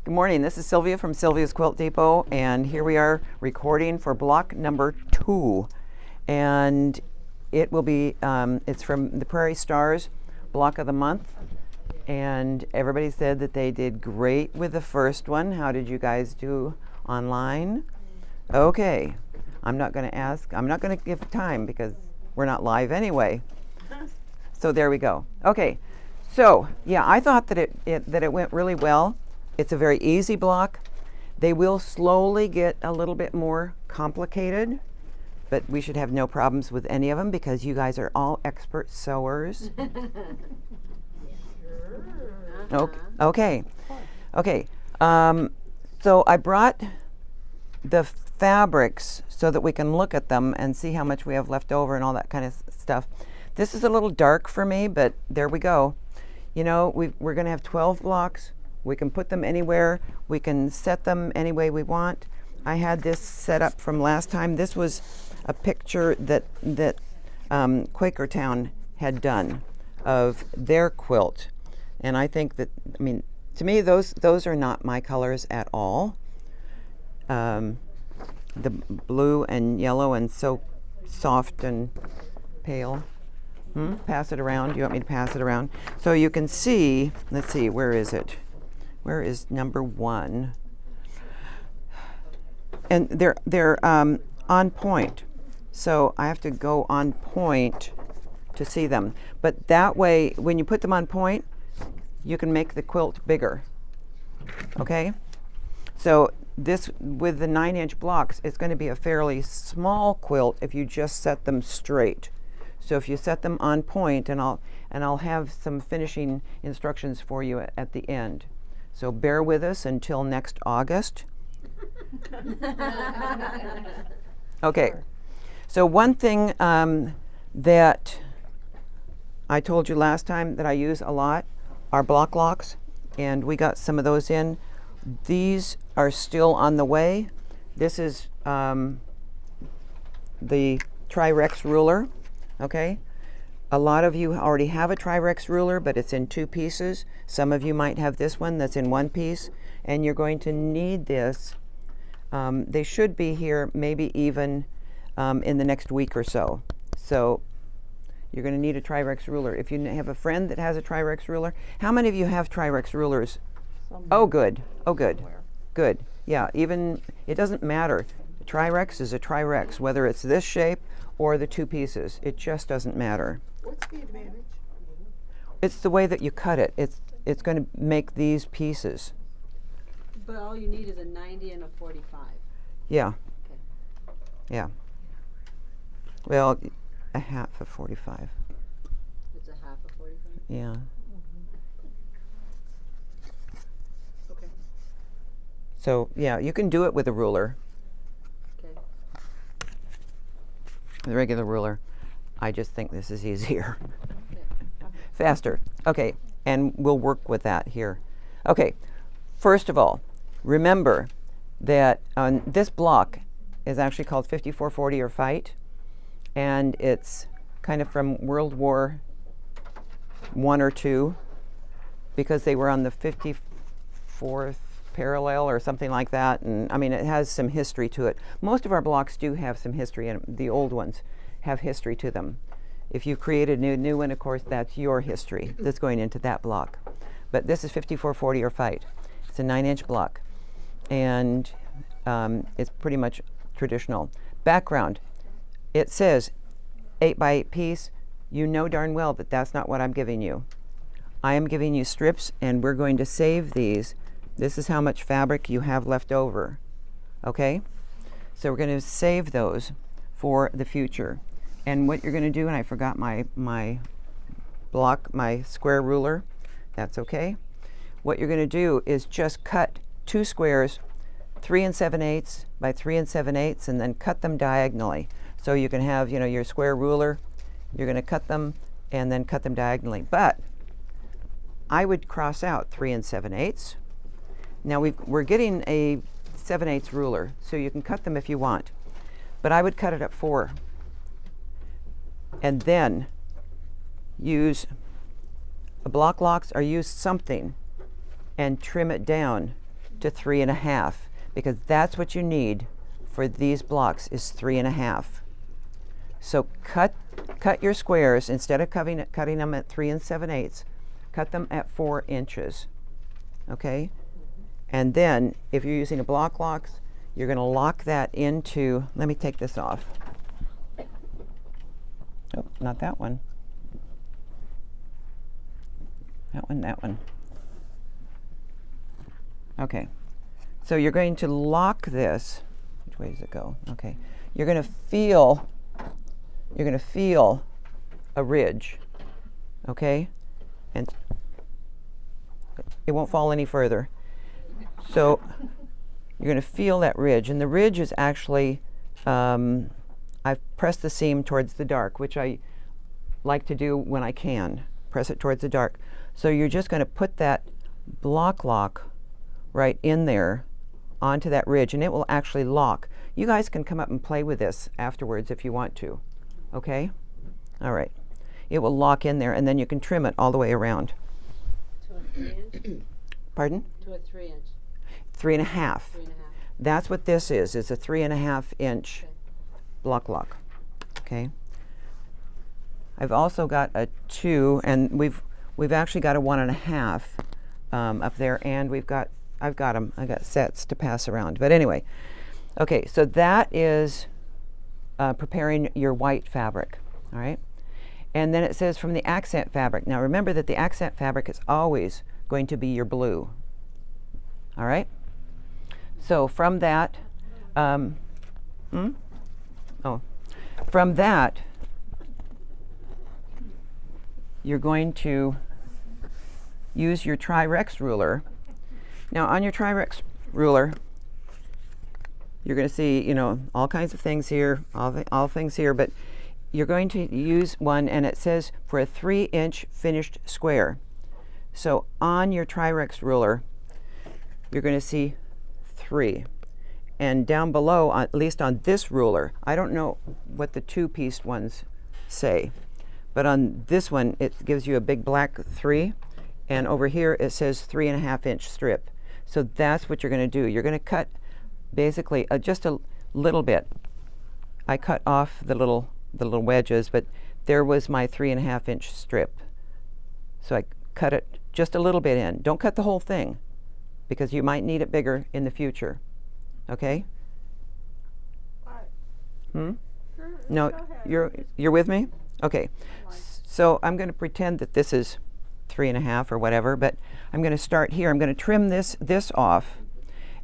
Good morning, this is Sylvia from Sylvia's Quilt Depot, and here we are recording for block number 2. And it will be, it's from the Prairie Stars block of the month. And everybody said that they did great with the first one. How did you guys do online? Okay, I'm not going to give time because we're not live anyway. So there we go. Okay, so yeah, I thought that it went really well. It's a very easy block. They will slowly get a little bit more complicated, but we should have no problems with any of them because you guys are all expert sewers. Okay. So I brought the fabrics so that we can look at them and see how much we have left over and all that kind of stuff. This is a little dark for me, but there we go. You know, we're going to have 12 blocks. We can put them anywhere. We can set them any way we want. I had this set up from last time. This was a picture that Quakertown had done of their quilt. And I think that, I mean, to me, those are not my colors at all. The blue and yellow and so soft and pale. Pass it around. You want me to pass it around? So you can see, let's see, where is it? Where is number 1? And they're on point. So I have to go on point to see them. But that way, when you put them on point, you can make the quilt bigger. Okay? So this, with the 9-inch blocks, it's going to be a fairly small quilt if you just set them straight. So if you set them on point, and I'll have some finishing instructions for you at the end. So bear with us until next August. Okay. So one thing that I told you last time that I use a lot are block locks, and we got some of those in. These are still on the way. This is the Tri-Rex ruler, okay? A lot of you already have a Tri-Rex ruler, but it's in 2 pieces. Some of you might have this one that's in 1 piece, and you're going to need this. They should be here maybe even in the next week or so. So you're going to need a Tri-Rex ruler. If you have a friend that has a Tri-Rex ruler, how many of you have Tri-Rex rulers? Oh, good. Oh, good. Good. Yeah, even, it doesn't matter. A Tri-Rex is a Tri-Rex, whether it's this shape or the 2 pieces. It just doesn't matter. What's the advantage? It's the way that you cut it. It's going to make these pieces. But all you need is a 90 and a 45. Yeah. Okay. Yeah. Well, a half of 45. It's a half of 45? Yeah. Okay. So, yeah, you can do it with a ruler, Okay. the regular ruler. I just think this is easier. Okay. Faster. Okay, and we'll work with that here. Okay, first of all, remember that this block is actually called 5440 or Fight, and it's kind of from World War I or II, because they were on the 54th parallel or something like that, and I mean, it has some history to it. Most of our blocks do have some history, and the old ones have history to them. If you created a new one, of course, that's your history that's going into that block. But this is 5440 or Fight. It's a 9-inch block, and it's pretty much traditional. Background, it says 8 by 8 piece. You know darn well that that's not what I'm giving you. I am giving you strips, and we're going to save these. This is how much fabric you have left over, okay? So we're going to save those for the future. And what you're going to do, and I forgot my square ruler, that's okay. What you're going to do is just cut 2 squares, 3 7/8 by 3 7/8, and then cut them diagonally. So you can have, you know, your square ruler, you're going to cut them and then cut them diagonally. But I would cross out 3 7/8. Now we're getting a 7/8 ruler, so you can cut them if you want. But I would cut it at 4. And then use a block locks or use something and trim it down to 3.5, because that's what you need for these blocks is 3.5. So cut your squares, instead of cutting them at 3 7/8, cut them at 4 inches. Okay? And then if you're using a block locks, you're going to lock that into, let me take this off. Oh, not that one. That one. Okay. So you're going to lock this. Which way does it go? Okay. You're going to feel a ridge. Okay? And it won't fall any further. So you're going to feel that ridge, and the ridge is actually, I've pressed the seam towards the dark, which I like to do when I can. Press it towards the dark. So you're just going to put that block lock right in there onto that ridge, and it will actually lock. You guys can come up and play with this afterwards if you want to. Okay? All right. It will lock in there, and then you can trim it all the way around. To a 3-inch? Pardon? To a 3-inch. 3.5. 3.5. That's what this is. It's a 3.5-inch Okay. block lock. Okay. I've also got a 2, and we've actually got a 1.5 up there, and I've got them. I got sets to pass around. But anyway, okay. So that is preparing your white fabric. All right. And then it says from the accent fabric. Now remember that the accent fabric is always going to be your blue. All right. So from that, from that, you're going to use your Tri-Rex ruler. Now on your Tri-Rex ruler, you're going to see, you know, all kinds of things here, all things here, but you're going to use one, and it says for a 3-inch finished square. So on your Tri-Rex ruler, you're going to see 3. And down below, at least on this ruler, I don't know what the 2-pieced ones say, but on this one, it gives you a big black 3, and over here it says 3.5-inch strip. So that's what you're going to do. You're going to cut basically just a little bit. I cut off the little wedges, but there was my 3.5-inch strip. So I cut it just a little bit in. Don't cut the whole thing, because you might need it bigger in the future. Okay? Sure, No, go ahead. you're with me? Okay. So I'm going to pretend that this is 3.5 or whatever, but I'm going to start here. I'm going to trim this off,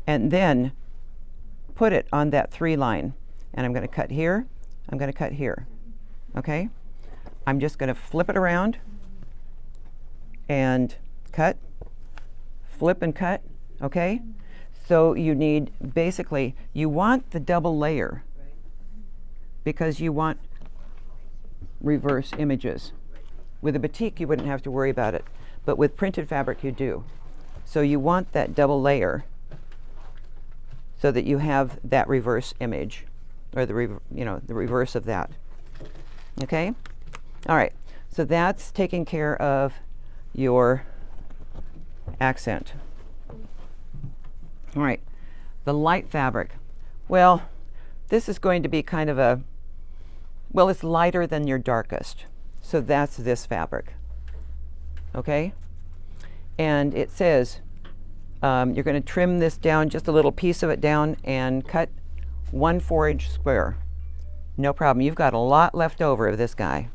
and then put it on that 3 line. And I'm going to cut here. I'm going to cut here. Okay? I'm just going to flip it around and cut, flip and cut. Okay? So you need, basically, you want the double layer because you want reverse images. With a batik, you wouldn't have to worry about it, but with printed fabric, you do. So you want that double layer so that you have that reverse image, or the reverse of that. Okay? All right. So that's taking care of your accent. All right. The light fabric. Well, this is going to be kind of a, well, it's lighter than your darkest. So that's this fabric. Okay? And it says you're going to trim this down, just a little piece of it down, and cut 1 4-inch square. No problem. You've got a lot left over of this guy.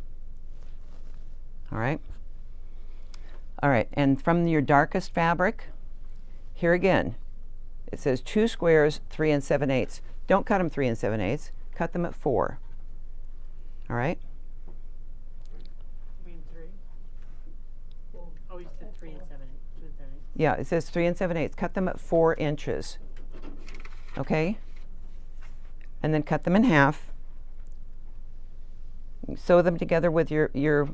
All right? All right. And from your darkest fabric, here again, it says 2 squares, 3 7/8. Don't cut them 3 7/8. Cut them at 4. All right? You mean 3? Oh, you said 3 and 7/8. 2 and 7/8. Yeah, it says 3 7/8. Cut them at 4 inches. Okay? And then cut them in half. Sew them together with your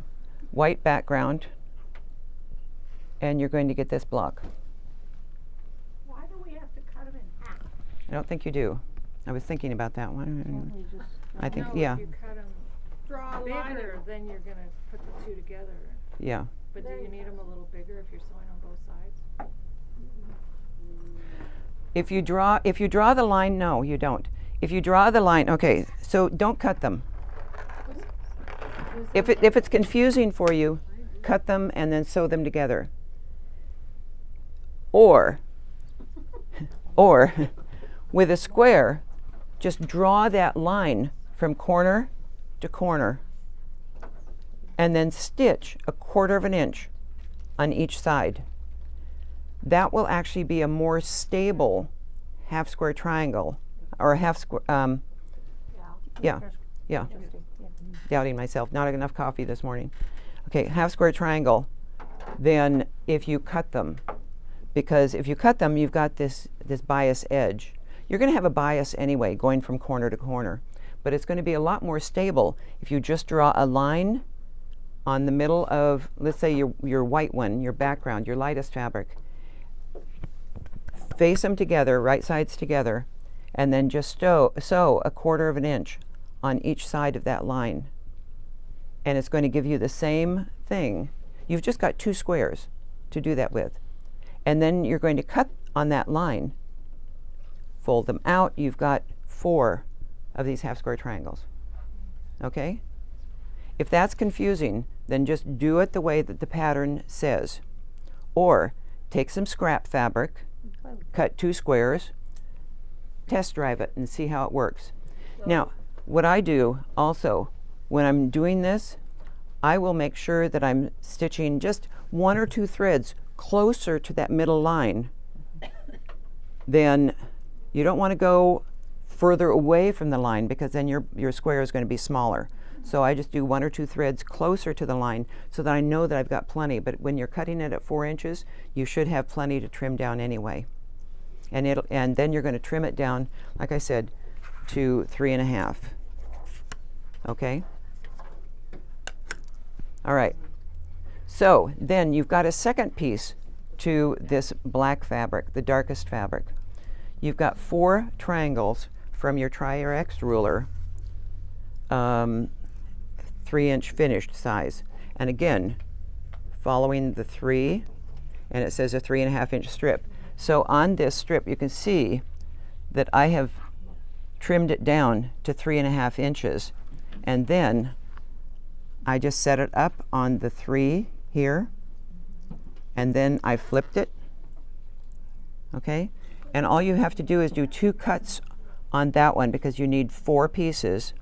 white background, and you're going to get this block. Why do we have to cut them in half? I don't think you do. I was thinking about that one. I think, No, yeah, if you cut them Draw a line. bigger, then you're gonna put the 2 together. yeah. But do you need them a little bigger if you're sewing on both sides? if you draw the line, no, you don't. If you draw the line, okay, so don't cut them. If it's confusing for you, cut them and then sew them together. Or with a square, just draw that line from corner to corner and then stitch 1/4 of an inch on each side. That will actually be a more stable half square triangle or half square, yeah. Doubting myself, not enough coffee this morning. Okay, half square triangle than if you cut them. Because if you cut them, you've got this bias edge. You're going to have a bias anyway, going from corner to corner. But it's going to be a lot more stable if you just draw a line on the middle of, let's say, your white one, your background, your lightest fabric. Face them together, right sides together, and then just sew 1/4 of an inch on each side of that line. And it's going to give you the same thing. You've just got 2 squares to do that with. And then you're going to cut on that line, fold them out. You've got 4 of these half square triangles. Okay? If that's confusing, then just do it the way that the pattern says. Or take some scrap fabric, cut 2 squares, test drive it and see how it works. Now, what I do also, when I'm doing this, I will make sure that I'm stitching just 1 or 2 threads closer to that middle line. Then you don't want to go further away from the line because then your square is going to be smaller. So I just do 1 or 2 threads closer to the line so that I know that I've got plenty. But when you're cutting it at 4 inches, you should have plenty to trim down anyway. And then you're going to trim it down, like I said, to 3.5. Okay? All right. So then you've got a second piece to this black fabric, the darkest fabric. You've got 4 triangles from your Tri-X ruler, 3-inch finished size. And again, following the 3, and it says a 3.5-inch strip. So on this strip, you can see that I have trimmed it down to 3.5 inches. And then I just set it up on the 3 here, and then I flipped it. Okay? And all you have to do is do 2 cuts on that one because you need 4 pieces.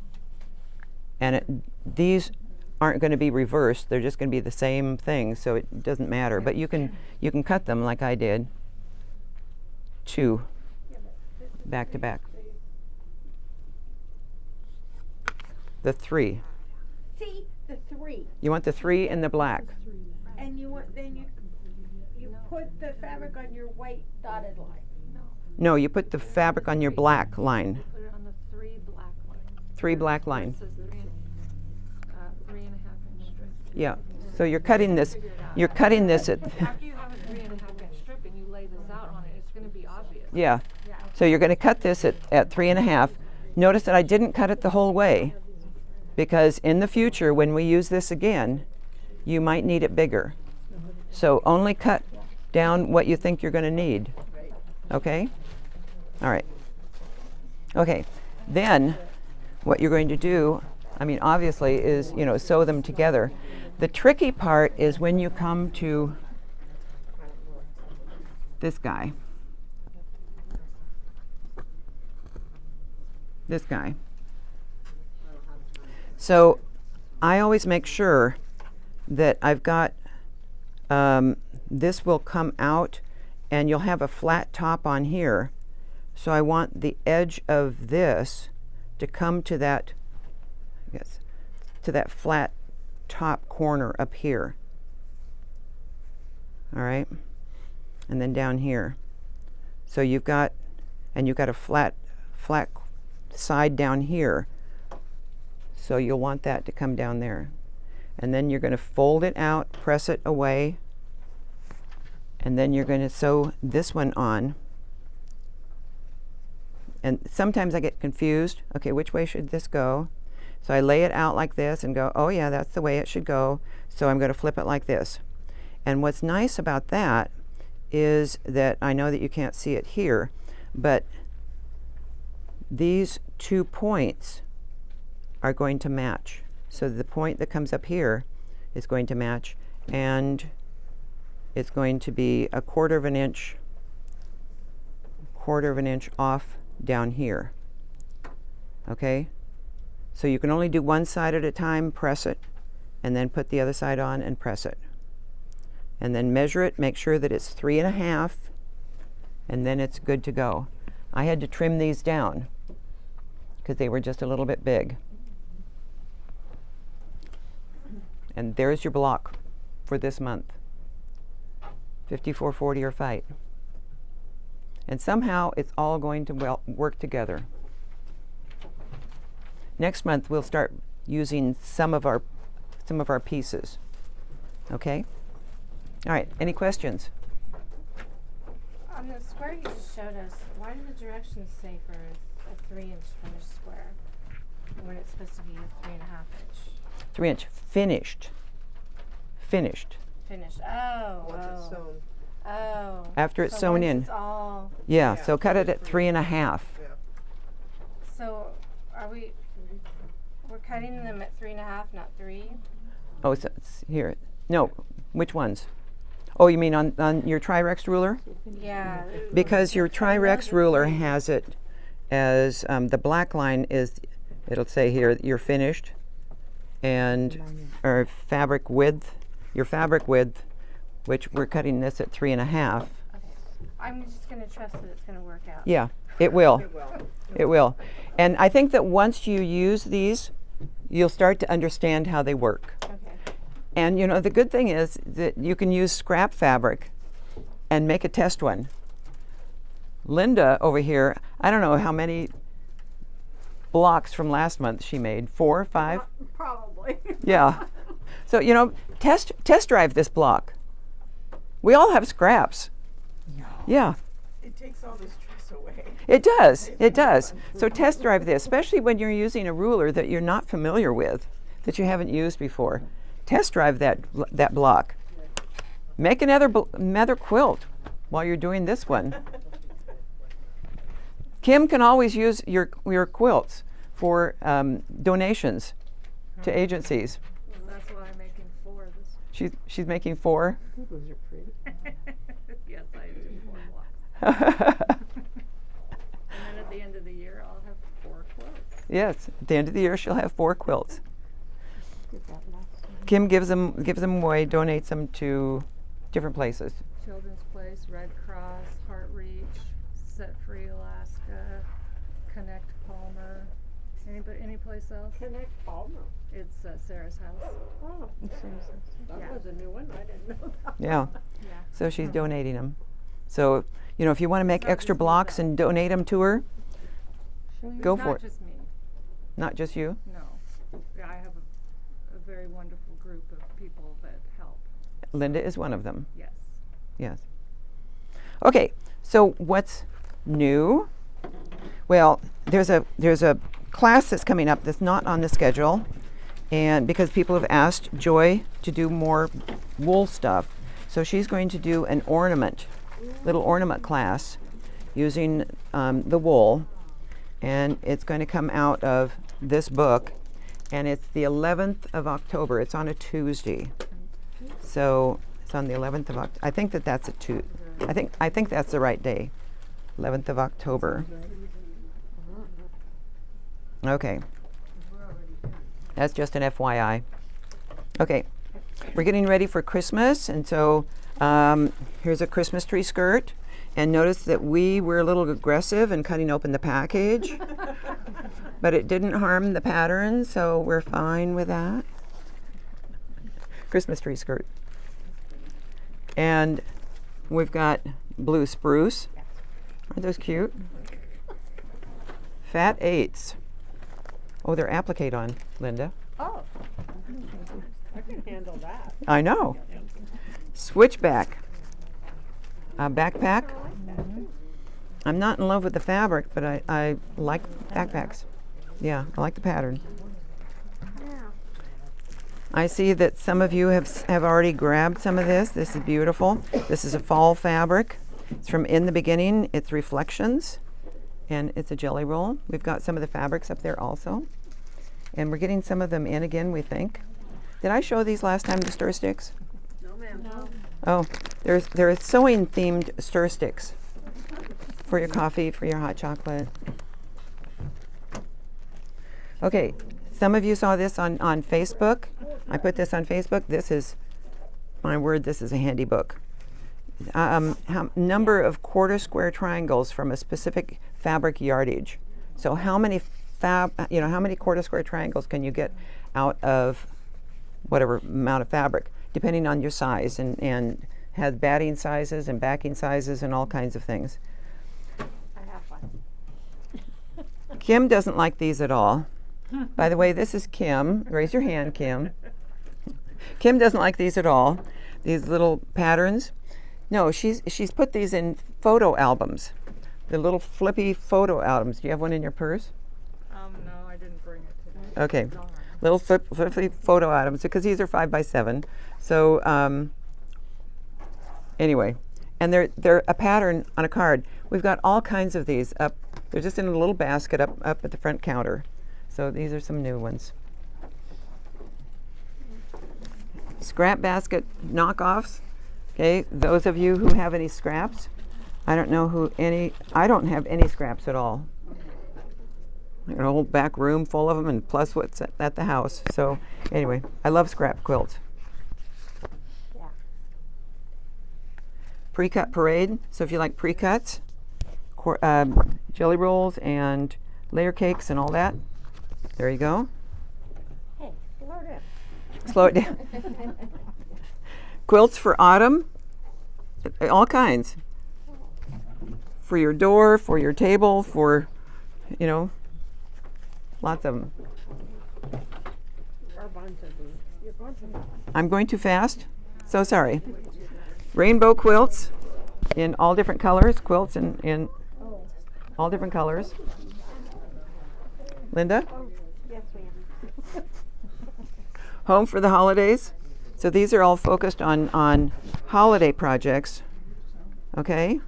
And these aren't going to be reversed. They're just going to be the same thing, so it doesn't matter. But you can cut them like I did, 2 back to back. The 3. See, the 3. You want the 3 in the black. And you want, then you put the fabric on your white dotted line. No, you put the fabric on your black line. Put it on the 3 black line. 3 black line. It says 3.5-inch strip. Yeah. So you're cutting this. You're cutting this at. After you have a 3.5-inch strip and you lay this out on it, it's going to be obvious. Yeah. So you're going to cut this at 3.5. Notice that I didn't cut it the whole way, because in the future, when we use this again, you might need it bigger. So only cut down what you think you're going to need. Okay? All right. Okay. Then what you're going to do, I mean, obviously, is, sew them together. The tricky part is when you come to this guy. This guy. So I always make sure that I've got, this will come out and you'll have a flat top on here. So I want the edge of this to come to that, to that flat top corner up here. All right. And then down here. So you've got a flat side down here. So you'll want that to come down there. And then you're going to fold it out, press it away, and then you're going to sew this one on. And sometimes I get confused. Okay, which way should this go? So I lay it out like this and go, oh yeah, that's the way it should go. So I'm going to flip it like this. And what's nice about that is that I know that you can't see it here, but these 2 points are going to match. So the point that comes up here is going to match, and it's going to be a quarter of an inch off down here. Okay? So you can only do one side at a time, press it, and then put the other side on and press it. And then measure it, make sure that it's 3.5, and then it's good to go. I had to trim these down because they were just a little bit big. And there's your block for this month. 5440 or fight. And somehow it's all going to work together. Next month we'll start using some of our pieces. Okay? All right, any questions? On the square you just showed us, why do the directions say for a 3-inch finished square when it's supposed to be a 3.5 inch? 3-inch finished. Finished. Finished. Oh. Once it's sewn. Oh. After it's So sewn once in. It's all. Yeah, Yeah, so cut it at 3.5. Yeah. So we're cutting them at 3.5, not 3? Oh, so it's here. No, which ones? Oh, you mean on your Tri-Rex ruler? Yeah. Because your Tri-Rex ruler has it as the black line is, it'll say here, you're finished, and or fabric width, your fabric width, which we're cutting this at 3.5. Okay. I'm just going to trust that it's going to work out. Yeah, it will. It will. It will. And I think that once you use these, you'll start to understand how they work. Okay. And you know, the good thing is that you can use scrap fabric and make a test one. Linda over here, I don't know how many blocks from last month she made. 4, 5? Probably. Yeah. So, you know, test drive this block. We all have scraps. Yeah. It takes all the stress away. It does. It does. So test drive this, especially when you're using a ruler that you're not familiar with, that you haven't used before. Test drive that block. Make another quilt while you're doing this one. Kim can always use your quilts for donations to agencies. Well, that's why I'm making 4 this. She's making 4. Those are pretty. Yes, I do 4 blocks. And then at the end of the year, I'll have 4 quilts. Yes, at the end of the year she'll have 4 quilts. Kim gives them away, donates them to different places. Children's Place, Red Cross, Heart Reach, Set Free Alaska, Connect Palmer. Any place else? Connect Palmer. It's Sarah's house. Oh, that Yeah. was a new one. I didn't know that. Yeah. Yeah. So she's donating them. So, you know, if you want to make extra blocks and donate them to her, go for Not it. just me, Not just you. no. Yeah, I have a very wonderful group of people that help, Linda is one of them. yes. Yes. Okay, so what's new? Well, there's a class that's coming up that's not on the schedule, and because people have asked Joy to do more wool stuff, so she's going to do an little ornament class using the wool, and it's going to come out of this book, and it's the 11th of October. It's on a Tuesday, so it's on the 11th of October. I think that's a Tuesday. I think that's the right day, 11th of October. Okay. That's just an FYI. Okay. We're getting ready for Christmas, and so here's a Christmas tree skirt. And notice that we were a little aggressive in cutting open the package, but it didn't harm the pattern, so we're fine with that. Christmas tree skirt. And we've got blue spruce. Aren't those cute? Fat 8s. Oh, they're applique on, Linda. Oh. I can handle that. I know. Switchback. Backpack. I'm not in love with the fabric, but I like backpacks. Yeah, I like the pattern. I see that some of you have already grabbed some of this. This is beautiful. This is a fall fabric. It's from In the Beginning. It's Reflections. and it's a jelly roll. We've got some of the fabrics up there also. And we're getting some of them in again, we think. Did I show these last time, the stir sticks? No, ma'am. No. Oh, there are sewing themed stir sticks for your coffee, for your hot chocolate. Okay, some of you saw this on Facebook. I put this on Facebook. This is, my word, this is a handy book. Number of quarter square triangles from a specific fabric yardage. So how many how many quarter square triangles can you get out of whatever amount of fabric, depending on your size, and has batting sizes and backing sizes and all kinds of things. I have one. Kim doesn't like these at all. By the way, this is Kim. Raise your hand, Kim. Kim doesn't like these at all. These little patterns. No, she's put these in photo albums. The little flippy photo albums. Do you have one in your purse? No, I didn't bring it today. Okay. Darn. Little flippy photo albums, because these are 5x7. So anyway, and they're a pattern on a card. We've got all kinds of these up. They're just in a little basket up at the front counter. So these are some new ones. Scrap basket knockoffs. Okay, those of you who have any scraps, I don't have any scraps at all. I got a whole back room full of them, and plus what's at the house. So anyway, I love scrap quilts. Yeah. Pre-cut parade. So if you like pre-cuts, jelly rolls and layer cakes and all that, there you go. Hey, slow down. Slow it down. Quilts for autumn, all kinds. For your door, for your table, for, lots of them. I'm going too fast. So sorry. Rainbow quilts in all different colors. Quilts in all different colors. Linda? Yes, ma'am. Home for the holidays. So these are all focused on holiday projects. Okay?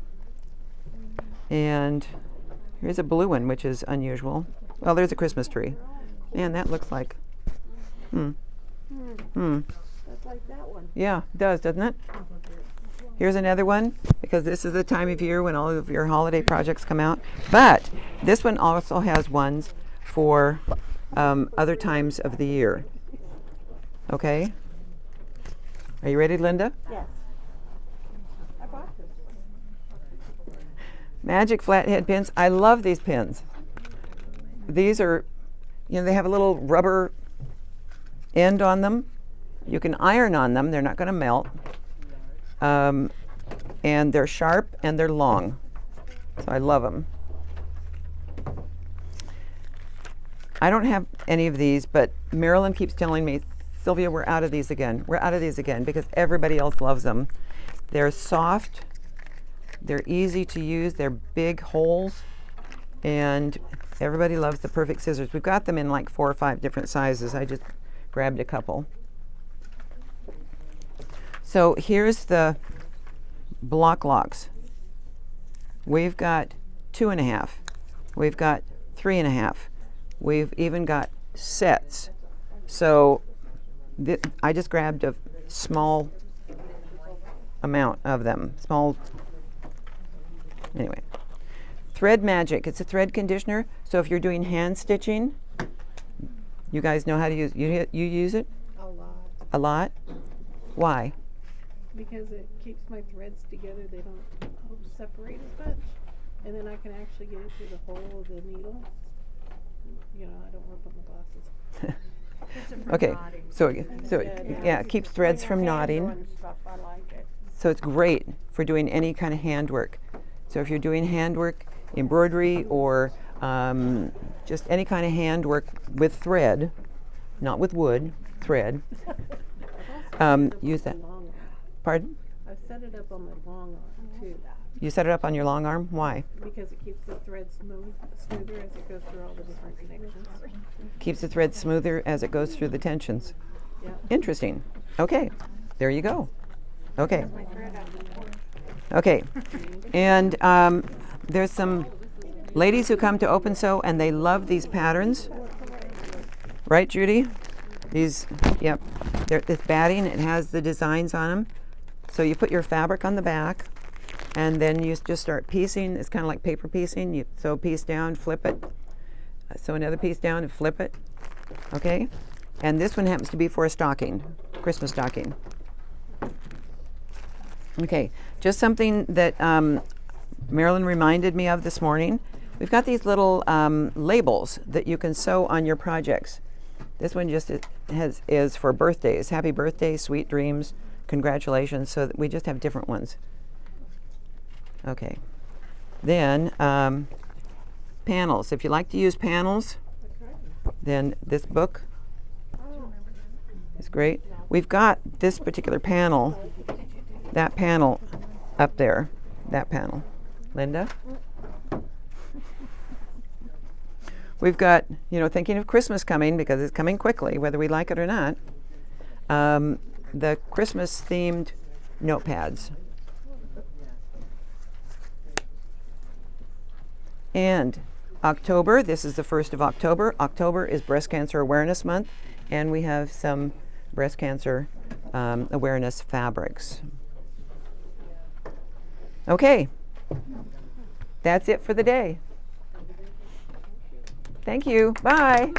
And here's a blue one, which is unusual. Well, there's a Christmas tree. Man, that looks like. That's like that one. Yeah, it does, doesn't it? Here's another one, because this is the time of year when all of your holiday projects come out. But this one also has ones for other times of the year. Okay? Are you ready, Linda? Yes. I bought this. Magic flathead pins. I love these pins. These are, they have a little rubber end on them. You can iron on them. They're not going to melt. And they're sharp and they're long. So I love them. I don't have any of these, but Marilyn keeps telling me, Sylvia, we're out of these again. We're out of these again because everybody else loves them. They're soft. They're easy to use. They're big holes. And everybody loves the perfect scissors. We've got them in like 4 or 5 different sizes. I just grabbed a couple. So here's the block locks. We've got 2.5. We've got 3.5. We've even got sets. So I just grabbed a small amount of them. Anyway. Thread Magic. It's a thread conditioner. So if you're doing hand stitching, you guys know how to use it. You use it? A lot. A lot? Why? Because it keeps my threads together. They don't separate as much. And then I can actually get it through the hole of the needle. I don't rub up my glasses. Okay. So yeah, it keeps threads from knotting. And stuff, I like it. So it's great for doing any kind of handwork. So if you're doing handwork, embroidery, or just any kind of handwork with thread, not with wood, thread, use that. Long arm. Pardon? I've set it up on my long arm too. You set it up on your long arm? Why? Because it keeps the thread smoother as it goes through all the different connections. Keeps the thread smoother as it goes through the tensions. Yeah. Interesting. Okay, there you go. Okay. Okay, and there's some ladies who come to Open Sew and they love these patterns. Right, Judy? These, yep. This batting, it has the designs on them. So you put your fabric on the back, and then you just start piecing. It's kind of like paper piecing. You sew a piece down, flip it, sew another piece down and flip it. Okay? And this one happens to be for a stocking, Christmas stocking. Okay, just something that Marilyn reminded me of this morning. We've got these little labels that you can sew on your projects. This one just is for birthdays. Happy birthday, sweet dreams, congratulations. So that we just have different ones. Okay. Then panels. If you like to use panels, then this book is great. We've got this particular panel, that panel up there, that panel. Linda? We've got, thinking of Christmas coming, because it's coming quickly, whether we like it or not, the Christmas-themed notepads. And October, this is the 1st of October. October is Breast Cancer Awareness Month, and we have some breast cancer awareness fabrics. Okay, that's it for the day. Thank you. Bye.